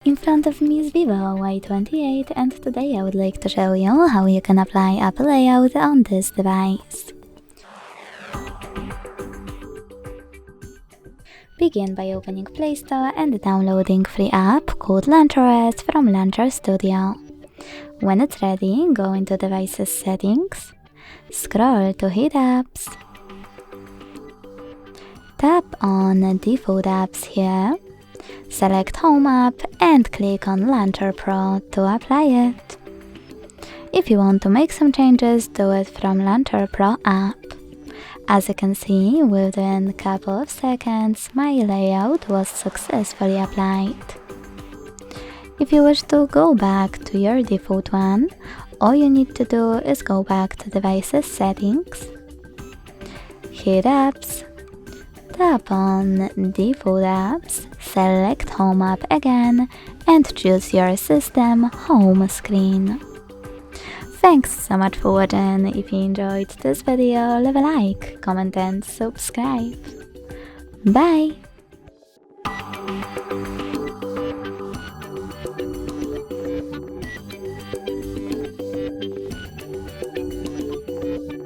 In front of me is VIVO Y28 and today I would like to show you how you can apply app layout on this device. Begin by opening Play Store and downloading free app called HardReset from Launcher Studio. When it's ready, go into Devices Settings, scroll to Hit Apps, tap on Default Apps here, select Home App and click on Launcher Pro to apply it. If you want to make some changes, do it from Launcher Pro app. As you can see, within a couple of seconds, my layout was successfully applied. If you wish to go back to your default one, all you need to do is go back to Devices Settings, hit Apps, tap on Default Apps, select Home App again, and choose your system home screen. Thanks so much for watching. If you enjoyed this video, leave a like, comment and subscribe. Bye!